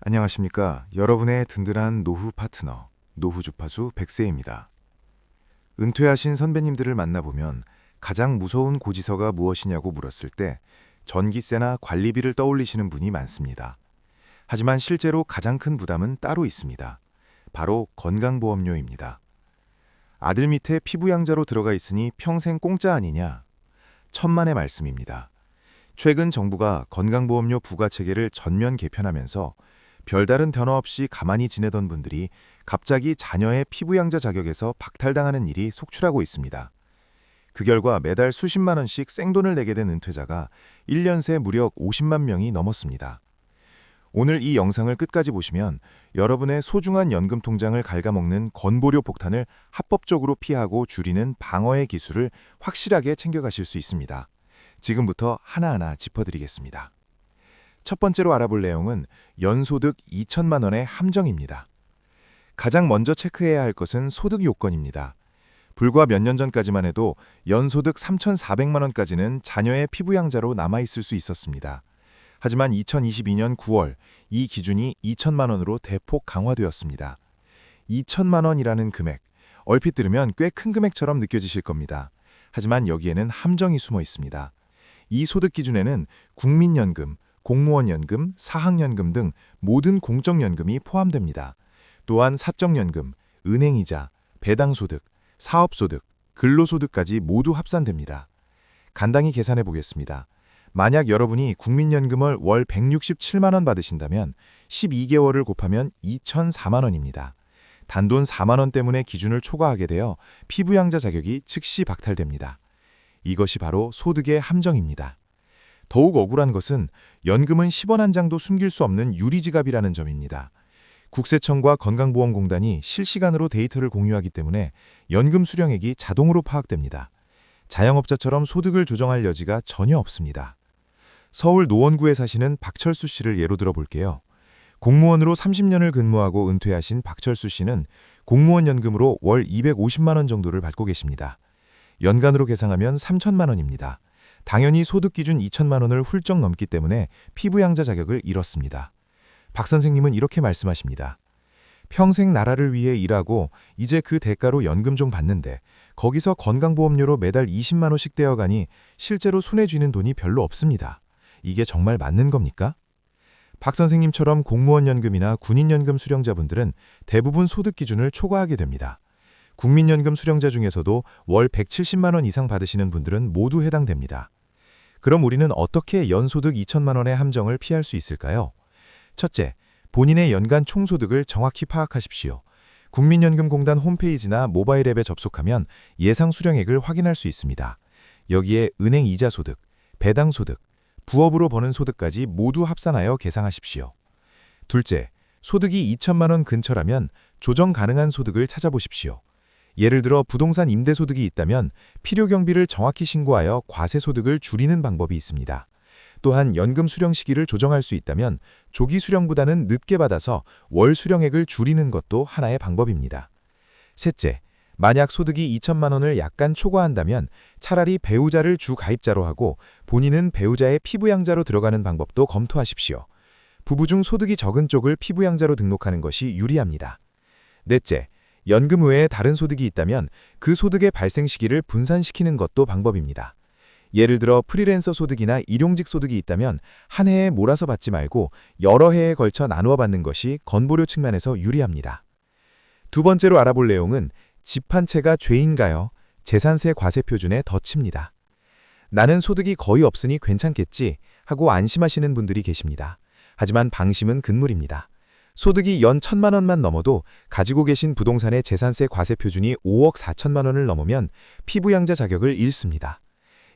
안녕하십니까. 여러분의 든든한 노후 파트너, 노후 주파수 백세입니다. 은퇴하신 선배님들을 만나보면 가장 무서운 고지서가 무엇이냐고 물었을 때 전기세나 관리비를 떠올리시는 분이 많습니다. 하지만 실제로 가장 큰 부담은 따로 있습니다. 바로 건강보험료입니다. 아들 밑에 피부양자로 들어가 있으니 평생 공짜 아니냐? 천만의 말씀입니다. 최근 정부가 건강보험료 부과체계를 전면 개편하면서 별다른 변화 없이 가만히 지내던 분들이 갑자기 자녀의 피부양자 자격에서 박탈당하는 일이 속출하고 있습니다. 그 결과 매달 수십만 원씩 생돈을 내게 된 은퇴자가 1년 새 무려 50만 명이 넘었습니다. 오늘 이 영상을 끝까지 보시면 여러분의 소중한 연금 통장을 갉아먹는 건보료 폭탄을 합법적으로 피하고 줄이는 방어의 기술을 확실하게 챙겨가실 수 있습니다. 지금부터 하나하나 짚어드리겠습니다. 첫 번째로 알아볼 내용은 연소득 2천만 원의 함정입니다. 가장 먼저 체크해야 할 것은 소득 요건입니다. 불과 몇 년 전까지만 해도 연소득 3,400만 원까지는 자녀의 피부양자로 남아있을 수 있었습니다. 하지만 2022년 9월 이 기준이 2천만 원으로 대폭 강화되었습니다. 2천만 원이라는 금액, 얼핏 들으면 꽤 큰 금액처럼 느껴지실 겁니다. 하지만 여기에는 함정이 숨어 있습니다. 이 소득 기준에는 국민연금, 공무원연금, 사학연금 등 모든 공적연금이 포함됩니다. 또한 사적연금, 은행이자, 배당소득, 사업소득, 근로소득까지 모두 합산됩니다. 간단히 계산해 보겠습니다. 만약 여러분이 국민연금을 월 167만 원 받으신다면 12개월을 곱하면 2,004만 원입니다. 단돈 4만 원 때문에 기준을 초과하게 되어 피부양자 자격이 즉시 박탈됩니다. 이것이 바로 소득의 함정입니다. 더욱 억울한 것은 연금은 10원 한 장도 숨길 수 없는 유리지갑이라는 점입니다. 국세청과 건강보험공단이 실시간으로 데이터를 공유하기 때문에 연금 수령액이 자동으로 파악됩니다. 자영업자처럼 소득을 조정할 여지가 전혀 없습니다. 서울 노원구에 사시는 박철수 씨를 예로 들어볼게요. 공무원으로 30년을 근무하고 은퇴하신 박철수 씨는 공무원 연금으로 월 250만 원 정도를 받고 계십니다. 연간으로 계상하면 3천만 원입니다. 당연히 소득 기준 2천만 원을 훌쩍 넘기 때문에 피부양자 자격을 잃었습니다. 박 선생님은 이렇게 말씀하십니다. 평생 나라를 위해 일하고 이제 그 대가로 연금 좀 받는데 거기서 건강보험료로 매달 20만 원씩 떼어가니 실제로 손에 쥐는 돈이 별로 없습니다. 이게 정말 맞는 겁니까? 박 선생님처럼 공무원 연금이나 군인연금 수령자분들은 대부분 소득 기준을 초과하게 됩니다. 국민연금 수령자 중에서도 월 170만 원 이상 받으시는 분들은 모두 해당됩니다. 그럼 우리는 어떻게 연소득 2천만 원의 함정을 피할 수 있을까요? 첫째, 본인의 연간 총소득을 정확히 파악하십시오. 국민연금공단 홈페이지나 모바일 앱에 접속하면 예상 수령액을 확인할 수 있습니다. 여기에 은행 이자 소득, 배당 소득, 부업으로 버는 소득까지 모두 합산하여 계상하십시오. 둘째, 소득이 2천만 원 근처라면 조정 가능한 소득을 찾아보십시오. 예를 들어 부동산 임대소득이 있다면 필요경비를 정확히 신고하여 과세소득을 줄이는 방법이 있습니다. 또한 연금 수령 시기를 조정할 수 있다면 조기 수령보다는 늦게 받아서 월 수령액을 줄이는 것도 하나의 방법입니다. 셋째, 만약 소득이 2천만 원을 약간 초과한다면 차라리 배우자를 주 가입자로 하고 본인은 배우자의 피부양자로 들어가는 방법도 검토하십시오. 부부 중 소득이 적은 쪽을 피부양자로 등록하는 것이 유리합니다. 넷째, 연금 외에 다른 소득이 있다면 그 소득의 발생 시기를 분산시키는 것도 방법입니다. 예를 들어 프리랜서 소득이나 일용직 소득이 있다면 한 해에 몰아서 받지 말고 여러 해에 걸쳐 나누어 받는 것이 건보료 측면에서 유리합니다. 두 번째로 알아볼 내용은 집 한 채가 죄인가요? 재산세 과세 표준의 덫입니다. 나는 소득이 거의 없으니 괜찮겠지 하고 안심하시는 분들이 계십니다. 하지만 방심은 금물입니다. 소득이 연 1천만 원만 넘어도 가지고 계신 부동산의 재산세 과세 표준이 5억 4천만 원을 넘으면 피부양자 자격을 잃습니다.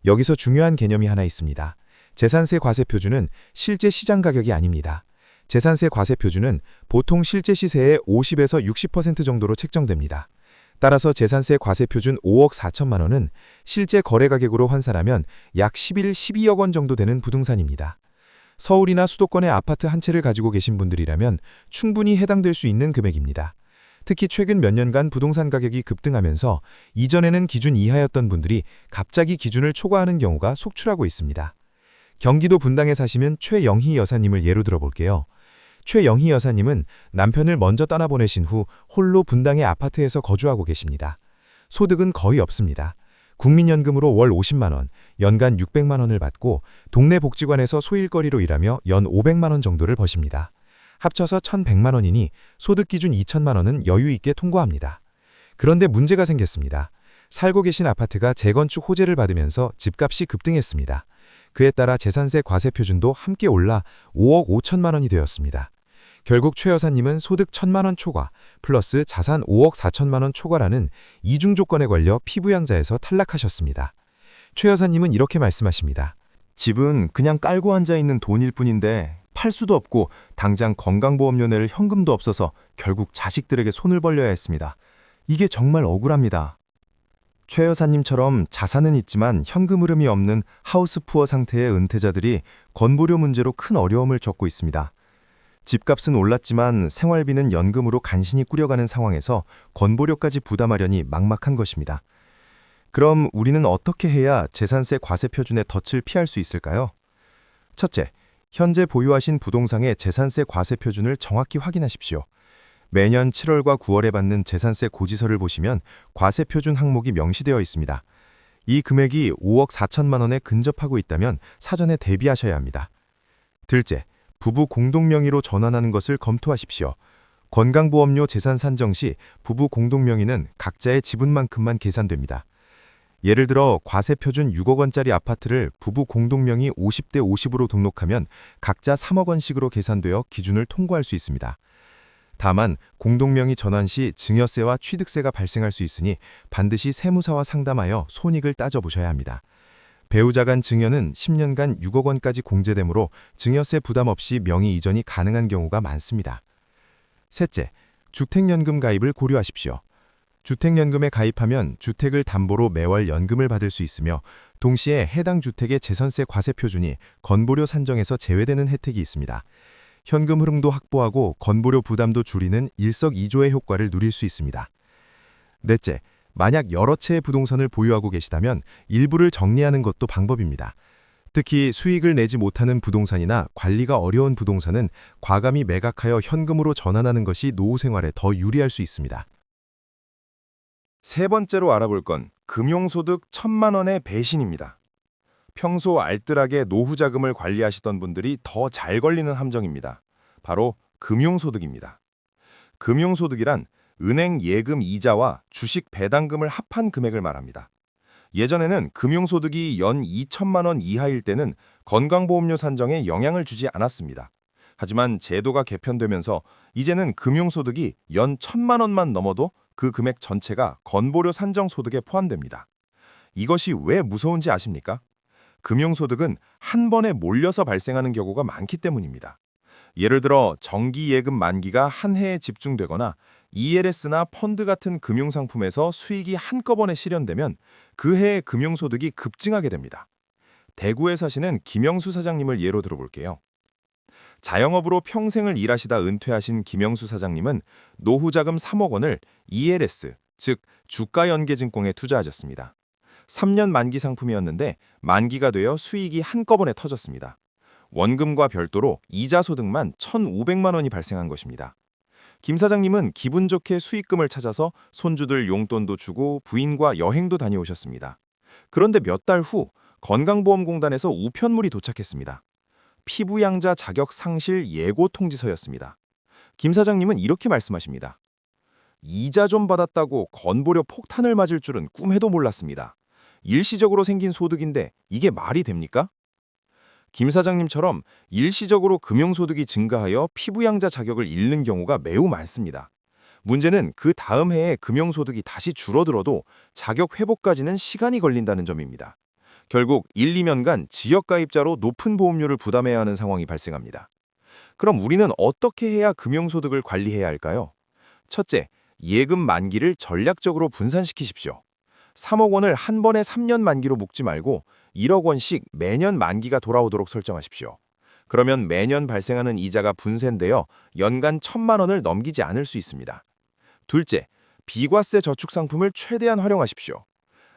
여기서 중요한 개념이 하나 있습니다. 재산세 과세 표준은 실제 시장 가격이 아닙니다. 재산세 과세 표준은 보통 실제 시세의 50에서 60% 정도로 책정됩니다. 따라서 재산세 과세 표준 5억 4천만 원은 실제 거래 가격으로 환산하면 약 12억 원 정도 되는 부동산입니다. 서울이나 수도권의 아파트 한 채를 가지고 계신 분들이라면 충분히 해당될 수 있는 금액입니다. 특히 최근 몇 년간 부동산 가격이 급등하면서 이전에는 기준 이하였던 분들이 갑자기 기준을 초과하는 경우가 속출하고 있습니다. 경기도 분당에 사시는 최영희 여사님을 예로 들어볼게요. 최영희 여사님은 남편을 먼저 떠나보내신 후 홀로 분당의 아파트에서 거주하고 계십니다. 소득은 거의 없습니다. 국민연금으로 월 50만 원, 연간 600만 원을 받고 동네 복지관에서 소일거리로 일하며 연 500만 원 정도를 버십니다. 합쳐서 1,100만 원이니 소득 기준 2천만 원은 여유 있게 통과합니다. 그런데 문제가 생겼습니다. 살고 계신 아파트가 재건축 호재를 받으면서 집값이 급등했습니다. 그에 따라 재산세 과세 표준도 함께 올라 5억 5천만 원이 되었습니다. 결국 최 여사님은 소득 1,000만 원 초과 플러스 자산 5억 4천만 원 초과라는 이중 조건에 걸려 피부양자에서 탈락하셨습니다. 최 여사님은 이렇게 말씀하십니다. 집은 그냥 깔고 앉아있는 돈일 뿐인데 팔 수도 없고 당장 건강보험료 낼 현금도 없어서 결국 자식들에게 손을 벌려야 했습니다. 이게 정말 억울합니다. 최 여사님처럼 자산은 있지만 현금 흐름이 없는 하우스푸어 상태의 은퇴자들이 건보료 문제로 큰 어려움을 겪고 있습니다. 집값은 올랐지만 생활비는 연금으로 간신히 꾸려가는 상황에서 건보료까지 부담하려니 막막한 것입니다. 그럼 우리는 어떻게 해야 재산세 과세 표준의 덫을 피할 수 있을까요? 첫째, 현재 보유하신 부동산의 재산세 과세 표준을 정확히 확인하십시오. 매년 7월과 9월에 받는 재산세 고지서를 보시면 과세 표준 항목이 명시되어 있습니다. 이 금액이 5억 4천만 원에 근접하고 있다면 사전에 대비하셔야 합니다. 둘째, 부부 공동명의로 전환하는 것을 검토하십시오. 건강보험료 재산 산정 시 부부 공동명의는 각자의 지분만큼만 계산됩니다. 예를 들어 과세 표준 6억 원짜리 아파트를 부부 공동명의 50대 50으로 등록하면 각자 3억 원씩으로 계산되어 기준을 통과할 수 있습니다. 다만 공동명의 전환 시 증여세와 취득세가 발생할 수 있으니 반드시 세무사와 상담하여 손익을 따져보셔야 합니다. 배우자 간 증여는 10년간 6억 원까지 공제되므로 증여세 부담 없이 명의 이전이 가능한 경우가 많습니다. 셋째, 주택연금 가입을 고려하십시오. 주택연금에 가입하면 주택을 담보로 매월 연금을 받을 수 있으며 동시에 해당 주택의 재산세 과세 표준이 건보료 산정에서 제외되는 혜택이 있습니다. 현금 흐름도 확보하고 건보료 부담도 줄이는 일석이조의 효과를 누릴 수 있습니다. 넷째, 만약 여러 채의 부동산을 보유하고 계시다면 일부를 정리하는 것도 방법입니다. 특히 수익을 내지 못하는 부동산이나 관리가 어려운 부동산은 과감히 매각하여 현금으로 전환하는 것이 노후 생활에 더 유리할 수 있습니다. 세 번째로 알아볼 건 금용소득 1,000만 원의 배신입니다. 평소 알뜰하게 노후 자금을 관리하시던 분들이 더 잘 걸리는 함정입니다. 바로 금용소득입니다. 금용소득이란 은행 예금 이자와 주식 배당금을 합한 금액을 말합니다. 예전에는 금용소득이 연 2천만 원 이하일 때는 건강보험료 산정에 영향을 주지 않았습니다. 하지만 제도가 개편되면서 이제는 금용소득이 연 1,000만 원만 넘어도 그 금액 전체가 건보료 산정 소득에 포함됩니다. 이것이 왜 무서운지 아십니까? 금용소득은 한 번에 몰려서 발생하는 경우가 많기 때문입니다. 예를 들어 정기예금 만기가 한 해에 집중되거나 ELS나 펀드 같은 금융상품에서 수익이 한꺼번에 실현되면 그 해의 금용소득이 급증하게 됩니다. 대구에 사시는 김영수 사장님을 예로 들어볼게요. 자영업으로 평생을 일하시다 은퇴하신 김영수 사장님은 노후자금 3억 원을 ELS, 즉 주가연계증권에 투자하셨습니다. 3년 만기 상품이었는데 만기가 되어 수익이 한꺼번에 터졌습니다. 원금과 별도로 이자 소득만 1,500만 원이 발생한 것입니다. 김 사장님은 기분 좋게 수익금을 찾아서 손주들 용돈도 주고 부인과 여행도 다녀오셨습니다. 그런데 몇 달 후 건강보험공단에서 우편물이 도착했습니다. 피부양자 자격 상실 예고 통지서였습니다. 김 사장님은 이렇게 말씀하십니다. 이자 좀 받았다고 건보료 폭탄을 맞을 줄은 꿈에도 몰랐습니다. 일시적으로 생긴 소득인데 이게 말이 됩니까? 김 사장님처럼 일시적으로 금융소득이 증가하여 피부양자 자격을 잃는 경우가 매우 많습니다. 문제는 그 다음 해에 금융소득이 다시 줄어들어도 자격 회복까지는 시간이 걸린다는 점입니다. 결국 1, 2년간 지역가입자로 높은 보험료를 부담해야 하는 상황이 발생합니다. 그럼 우리는 어떻게 해야 금융소득을 관리해야 할까요? 첫째, 예금 만기를 전략적으로 분산시키십시오. 3억 원을 한 번에 3년 만기로 묶지 말고 1억 원씩 매년 만기가 돌아오도록 설정하십시오. 그러면 매년 발생하는 이자가 분산되어 연간 1,000만 원을 넘기지 않을 수 있습니다. 둘째, 비과세 저축 상품을 최대한 활용하십시오.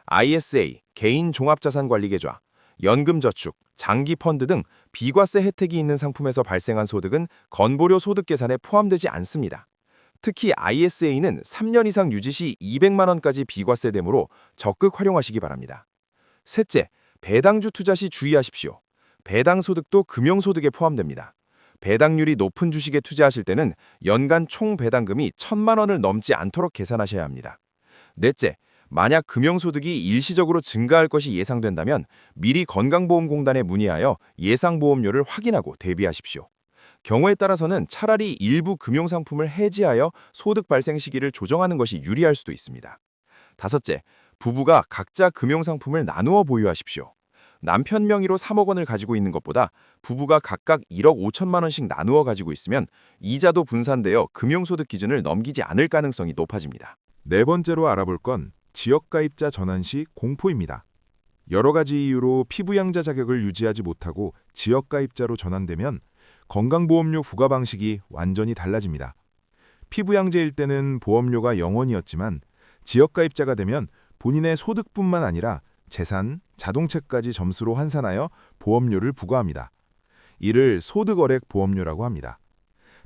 ISA, 개인 종합자산관리계좌, 연금저축, 장기펀드 등 비과세 혜택이 있는 상품에서 발생한 소득은 건보료 소득 계산에 포함되지 않습니다. 특히 ISA는 3년 이상 유지 시 200만 원까지 비과세되므로 적극 활용하시기 바랍니다. 셋째, 배당주 투자 시 주의하십시오. 배당 소득도 금융소득에 포함됩니다. 배당률이 높은 주식에 투자하실 때는 연간 총 배당금이 1,000만 원을 넘지 않도록 계산하셔야 합니다. 넷째, 만약 금융소득이 일시적으로 증가할 것이 예상된다면 미리 건강보험공단에 문의하여 예상보험료를 확인하고 대비하십시오. 경우에 따라서는 차라리 일부 금융상품을 해지하여 소득 발생 시기를 조정하는 것이 유리할 수도 있습니다. 다섯째, 부부가 각자 금융상품을 나누어 보유하십시오. 남편 명의로 3억 원을 가지고 있는 것보다 부부가 각각 1억 5천만 원씩 나누어 가지고 있으면 이자도 분산되어 금융소득 기준을 넘기지 않을 가능성이 높아집니다. 네 번째로 알아볼 건 지역가입자 전환 시 공포입니다. 여러 가지 이유로 피부양자 자격을 유지하지 못하고 지역가입자로 전환되면 건강보험료 부과 방식이 완전히 달라집니다. 피부양자일 때는 보험료가 0원이었지만 지역가입자가 되면 본인의 소득뿐만 아니라 재산, 자동차까지 점수로 환산하여 보험료를 부과합니다. 이를 소득어렉 보험료라고 합니다.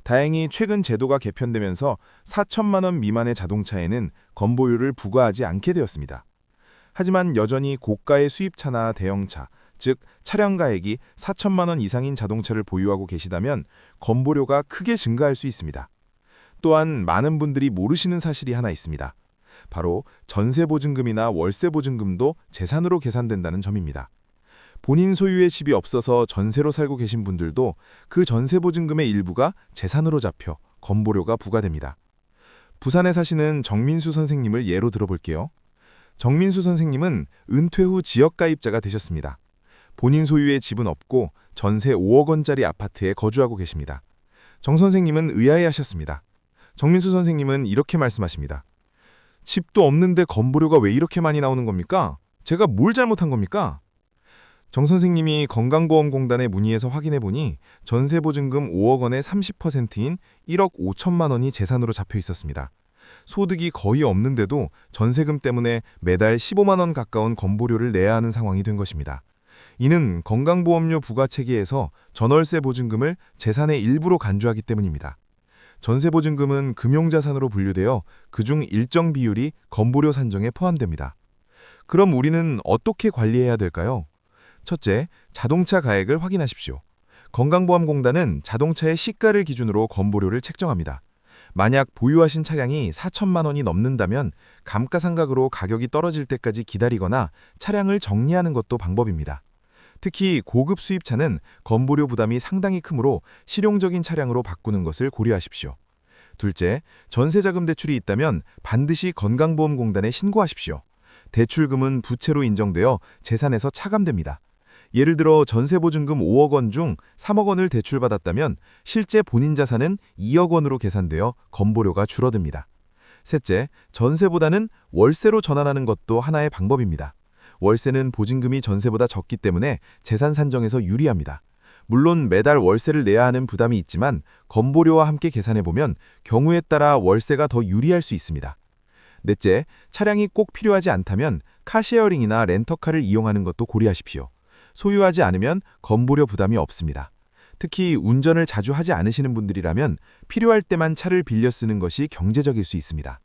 다행히 최근 제도가 개편되면서 4천만 원 미만의 자동차에는 건보료를 부과하지 않게 되었습니다. 하지만 여전히 고가의 수입차나 대형차, 즉 차량 가액이 4천만 원 이상인 자동차를 보유하고 계시다면 건보료가 크게 증가할 수 있습니다. 또한 많은 분들이 모르시는 사실이 하나 있습니다. 바로 전세보증금이나 월세보증금도 재산으로 계산된다는 점입니다. 본인 소유의 집이 없어서 전세로 살고 계신 분들도 그 전세보증금의 일부가 재산으로 잡혀 건보료가 부과됩니다. 부산에 사시는 정민수 선생님을 예로 들어볼게요. 정민수 선생님은 은퇴 후 지역가입자가 되셨습니다. 본인 소유의 집은 없고 전세 5억 원짜리 아파트에 거주하고 계십니다. 정 선생님은 의아해하셨습니다. 정민수 선생님은 이렇게 말씀하십니다. 집도 없는데 건보료가 왜 이렇게 많이 나오는 겁니까? 제가 뭘 잘못한 겁니까? 정 선생님이 건강보험공단에 문의해서 확인해보니 전세보증금 5억 원의 30%인 1억 5천만 원이 재산으로 잡혀 있었습니다. 소득이 거의 없는데도 전세금 때문에 매달 15만 원 가까운 건보료를 내야 하는 상황이 된 것입니다. 이는 건강보험료 부과체계에서 전월세 보증금을 재산의 일부로 간주하기 때문입니다. 전세보증금은 금융자산으로 분류되어 그중 일정 비율이 건보료 산정에 포함됩니다. 그럼 우리는 어떻게 관리해야 될까요? 첫째, 자동차 가액을 확인하십시오. 건강보험공단은 자동차의 시가를 기준으로 건보료를 책정합니다. 만약 보유하신 차량이 4천만 원이 넘는다면 감가상각으로 가격이 떨어질 때까지 기다리거나 차량을 정리하는 것도 방법입니다. 특히 고급 수입차는 건보료 부담이 상당히 크므로 실용적인 차량으로 바꾸는 것을 고려하십시오. 둘째, 전세자금 대출이 있다면 반드시 건강보험공단에 신고하십시오. 대출금은 부채로 인정되어 재산에서 차감됩니다. 예를 들어 전세보증금 5억 원 중 3억 원을 대출받았다면 실제 본인 자산은 2억 원으로 계산되어 건보료가 줄어듭니다. 셋째, 전세보다는 월세로 전환하는 것도 하나의 방법입니다. 월세는 보증금이 전세보다 적기 때문에 재산 산정에서 유리합니다. 물론 매달 월세를 내야 하는 부담이 있지만 건보료와 함께 계산해보면 경우에 따라 월세가 더 유리할 수 있습니다. 넷째, 차량이 꼭 필요하지 않다면 카쉐어링이나 렌터카를 이용하는 것도 고려하십시오. 소유하지 않으면 건보료 부담이 없습니다. 특히 운전을 자주 하지 않으시는 분들이라면 필요할 때만 차를 빌려 쓰는 것이 경제적일 수 있습니다.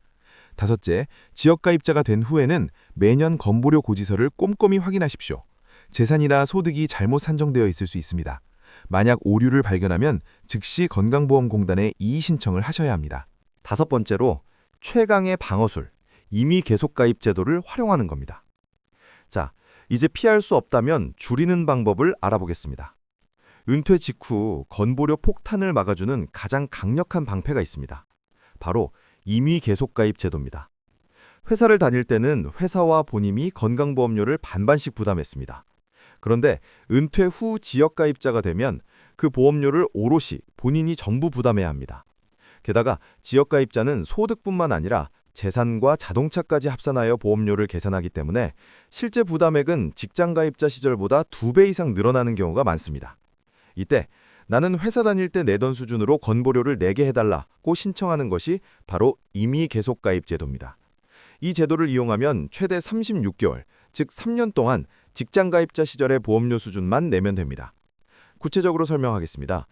다섯째, 지역가입자가 된 후에는 매년 건보료 고지서를 꼼꼼히 확인하십시오. 재산이나 소득이 잘못 산정되어 있을 수 있습니다. 만약 오류를 발견하면 즉시 건강보험공단에 이의 신청을 하셔야 합니다. 다섯 번째로 최강의 방어술, 임의 계속가입 제도를 활용하는 겁니다. 자, 이제 피할 수 없다면 줄이는 방법을 알아보겠습니다. 은퇴 직후 건보료 폭탄을 막아주는 가장 강력한 방패가 있습니다. 바로 임의 계속가입 제도입니다. 회사를 다닐 때는 회사와 본인이 건강보험료를 반반씩 부담했습니다. 그런데 은퇴 후 지역가입자가 되면 그 보험료를 오롯이 본인이 전부 부담해야 합니다. 게다가 지역가입자는 소득뿐만 아니라 재산과 자동차까지 합산하여 보험료를 계산하기 때문에 실제 부담액은 직장가입자 시절보다 2배 이상 늘어나는 경우가 많습니다. 이때 나는 회사 다닐 때 내던 수준으로 건보료를 내게 해달라고 신청하는 것이 바로 임의 계속가입 제도입니다. 이 제도를 이용하면 최대 36개월, 즉 3년 동안 직장가입자 시절의 보험료 수준만 내면 됩니다. 구체적으로 설명하겠습니다.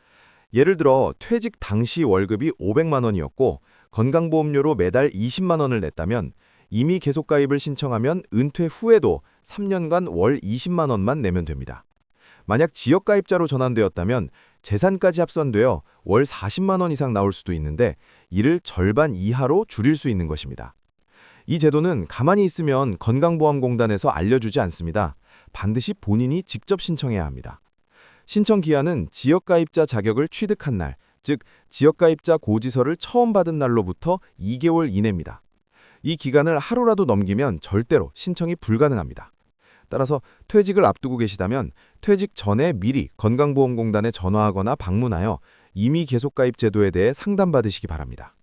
예를 들어 퇴직 당시 월급이 500만 원이었고 건강보험료로 매달 20만 원을 냈다면 이미 계속가입을 신청하면 은퇴 후에도 3년간 월 20만 원만 내면 됩니다. 만약 지역가입자로 전환되었다면 재산까지 합산되어 월 40만 원 이상 나올 수도 있는데 이를 절반 이하로 줄일 수 있는 것입니다. 이 제도는 가만히 있으면 건강보험공단에서 알려주지 않습니다. 반드시 본인이 직접 신청해야 합니다. 신청 기한은 지역가입자 자격을 취득한 날, 즉 지역가입자 고지서를 처음 받은 날로부터 2개월 이내입니다. 이 기간을 하루라도 넘기면 절대로 신청이 불가능합니다. 따라서 퇴직을 앞두고 계시다면 퇴직 전에 미리 건강보험공단에 전화하거나 방문하여 이미 계속가입 제도에 대해 상담받으시기 바랍니다.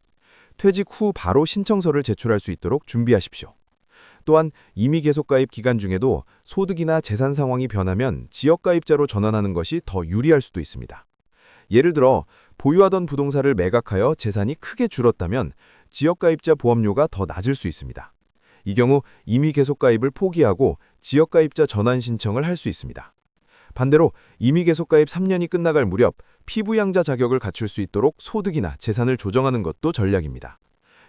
퇴직 후 바로 신청서를 제출할 수 있도록 준비하십시오. 또한 이미 계속가입 기간 중에도 소득이나 재산 상황이 변하면 지역가입자로 전환하는 것이 더 유리할 수도 있습니다. 예를 들어 보유하던 부동산을 매각하여 재산이 크게 줄었다면 지역가입자 보험료가 더 낮을 수 있습니다. 이 경우 이미 계속가입을 포기하고 지역가입자 전환 신청을 할 수 있습니다. 반대로 이미 계속가입 3년이 끝나갈 무렵 피부양자 자격을 갖출 수 있도록 소득이나 재산을 조정하는 것도 전략입니다.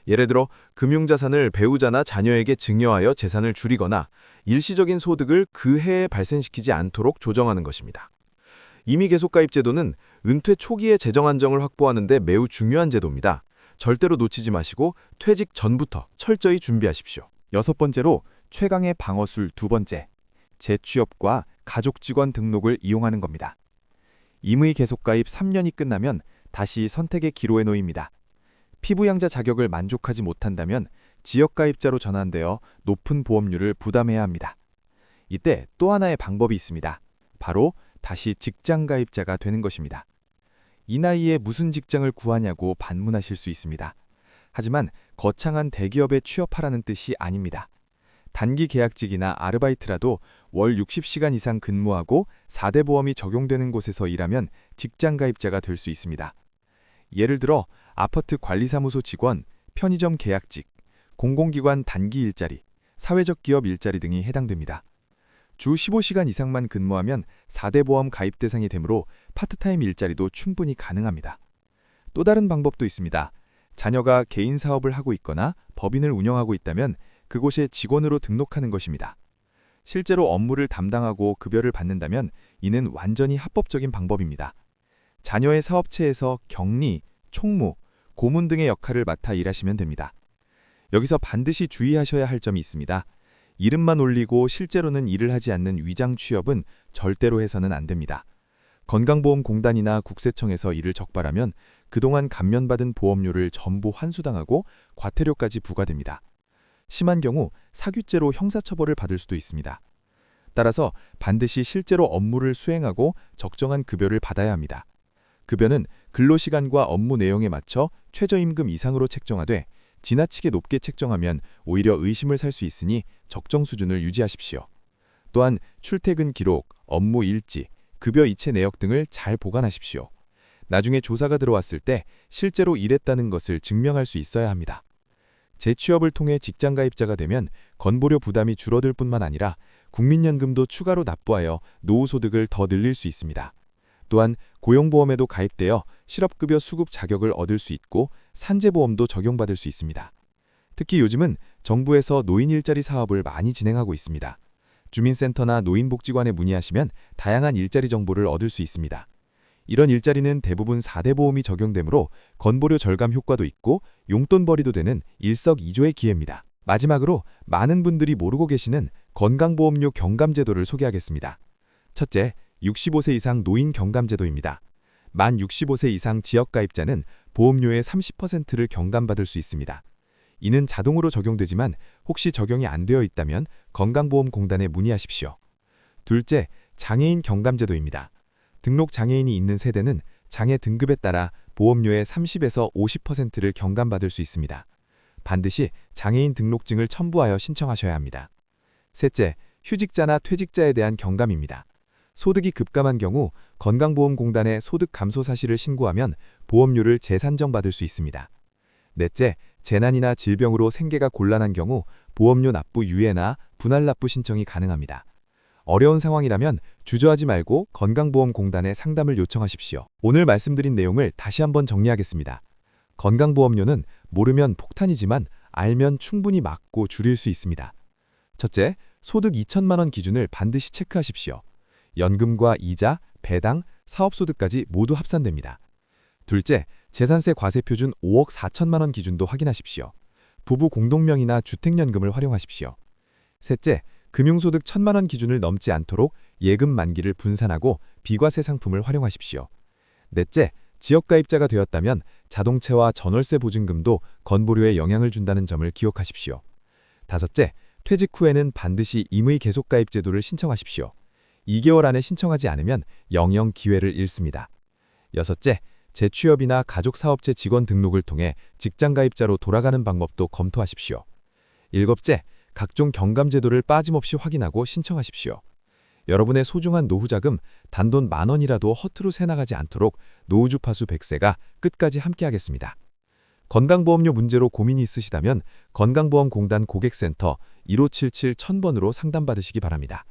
예를 들어 금융자산을 배우자나 자녀에게 증여하여 재산을 줄이거나 일시적인 소득을 그 해에 발생시키지 않도록 조정하는 것입니다. 이미 계속가입 제도는 은퇴 초기에 재정 안정을 확보하는 데 매우 중요한 제도입니다. 절대로 놓치지 마시고 퇴직 전부터 철저히 준비하십시오. 6번째로 최강의 방어술 2번째, 재취업과 가족직원 등록을 이용하는 겁니다. 임의 계속가입 3년이 끝나면 다시 선택의 기로에 놓입니다. 피부양자 자격을 만족하지 못한다면 지역가입자로 전환되어 높은 보험료를 부담해야 합니다. 이때 또 하나의 방법이 있습니다. 바로 다시 직장가입자가 되는 것입니다. 이 나이에 무슨 직장을 구하냐고 반문하실 수 있습니다. 하지만 거창한 대기업에 취업하라는 뜻이 아닙니다. 단기 계약직이나 아르바이트라도 월 60시간 이상 근무하고 4대 보험이 적용되는 곳에서 일하면 직장가입자가 될 수 있습니다. 예를 들어 아파트 관리사무소 직원, 편의점 계약직, 공공기관 단기 일자리, 사회적 기업 일자리 등이 해당됩니다. 주 15시간 이상만 근무하면 4대 보험 가입 대상이 되므로 파트타임 일자리도 충분히 가능합니다. 또 다른 방법도 있습니다. 자녀가 개인 사업을 하고 있거나 법인을 운영하고 있다면 그곳에 직원으로 등록하는 것입니다. 실제로 업무를 담당하고 급여를 받는다면 이는 완전히 합법적인 방법입니다. 자녀의 사업체에서 격리, 총무, 고문 등의 역할을 맡아 일하시면 됩니다. 여기서 반드시 주의하셔야 할 점이 있습니다. 이름만 올리고 실제로는 일을 하지 않는 위장 취업은 절대로 해서는 안 됩니다. 건강보험공단이나 국세청에서 이를 적발하면 그동안 감면받은 보험료를 전부 환수당하고 과태료까지 부과됩니다. 심한 경우 사규죄로 형사처벌을 받을 수도 있습니다. 따라서 반드시 실제로 업무를 수행하고 적정한 급여를 받아야 합니다. 급여는 근로시간과 업무 내용에 맞춰 최저임금 이상으로 책정하되 지나치게 높게 책정하면 오히려 의심을 살 수 있으니 적정 수준을 유지하십시오. 또한 출퇴근 기록, 업무 일지, 급여 이체 내역 등을 잘 보관하십시오. 나중에 조사가 들어왔을 때 실제로 일했다는 것을 증명할 수 있어야 합니다. 재취업을 통해 직장가입자가 되면 건보료 부담이 줄어들 뿐만 아니라 국민연금도 추가로 납부하여 노후소득을 더 늘릴 수 있습니다. 또한 고용보험에도 가입되어 실업급여 수급 자격을 얻을 수 있고 산재보험도 적용받을 수 있습니다. 특히 요즘은 정부에서 노인 일자리 사업을 많이 진행하고 있습니다. 주민센터나 노인복지관에 문의하시면 다양한 일자리 정보를 얻을 수 있습니다. 이런 일자리는 대부분 4대 보험이 적용되므로 건보료 절감 효과도 있고 용돈벌이도 되는 일석이조의 기회입니다. 마지막으로 많은 분들이 모르고 계시는 건강보험료 경감제도를 소개하겠습니다. 첫째, 65세 이상 노인 경감제도입니다. 만 65세 이상 지역가입자는 보험료의 30%를 경감받을 수 있습니다. 이는 자동으로 적용되지만 혹시 적용이 안 되어 있다면 건강보험공단에 문의하십시오. 둘째, 장애인 경감제도입니다. 등록 장애인이 있는 세대는 장애 등급에 따라 보험료의 30에서 50%를 경감받을 수 있습니다. 반드시 장애인 등록증을 첨부하여 신청하셔야 합니다. 셋째, 휴직자나 퇴직자에 대한 경감입니다. 소득이 급감한 경우 건강보험공단에 소득 감소 사실을 신고하면 보험료를 재산정받을 수 있습니다. 넷째, 재난이나 질병으로 생계가 곤란한 경우 보험료 납부 유예나 분할 납부 신청이 가능합니다. 어려운 상황이라면 주저하지 말고 건강보험공단에 상담을 요청하십시오. 오늘 말씀드린 내용을 다시 한번 정리하겠습니다. 건강보험료는 모르면 폭탄이지만 알면 충분히 막고 줄일 수 있습니다. 첫째, 소득 2천만 원 기준을 반드시 체크하십시오. 연금과 이자, 배당, 사업소득까지 모두 합산됩니다. 둘째, 재산세 과세표준 5억 4천만 원 기준도 확인하십시오. 부부 공동명의나 주택연금을 활용하십시오. 셋째, 금융소득 1천만 원 기준을 넘지 않도록 예금 만기를 분산하고 비과세 상품을 활용하십시오. 넷째, 지역가입자가 되었다면 자동차와 전월세 보증금도 건보료에 영향을 준다는 점을 기억하십시오. 다섯째, 퇴직 후에는 반드시 임의 계속가입 제도를 신청하십시오. 2개월 안에 신청하지 않으면 영영 기회를 잃습니다. 여섯째, 재취업이나 가족사업체 직원 등록을 통해 직장가입자로 돌아가는 방법도 검토하십시오. 일곱째, 각종 경감제도를 빠짐없이 확인하고 신청하십시오. 여러분의 소중한 노후자금 단돈 10,000원이라도 허투루 새나가지 않도록 노후주파수 100세가 끝까지 함께하겠습니다. 건강보험료 문제로 고민이 있으시다면 건강보험공단 고객센터 1577-1000번으로 상담받으시기 바랍니다.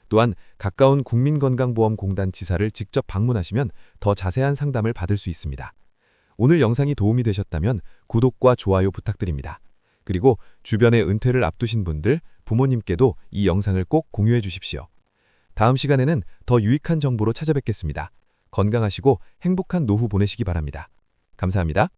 또한 가까운 국민건강보험공단 지사를 직접 방문하시면 더 자세한 상담을 받을 수 있습니다. 오늘 영상이 도움이 되셨다면 구독과 좋아요 부탁드립니다. 그리고 주변에 은퇴를 앞두신 분들, 부모님께도 이 영상을 꼭 공유해 주십시오. 다음 시간에는 더 유익한 정보로 찾아뵙겠습니다. 건강하시고 행복한 노후 보내시기 바랍니다. 감사합니다.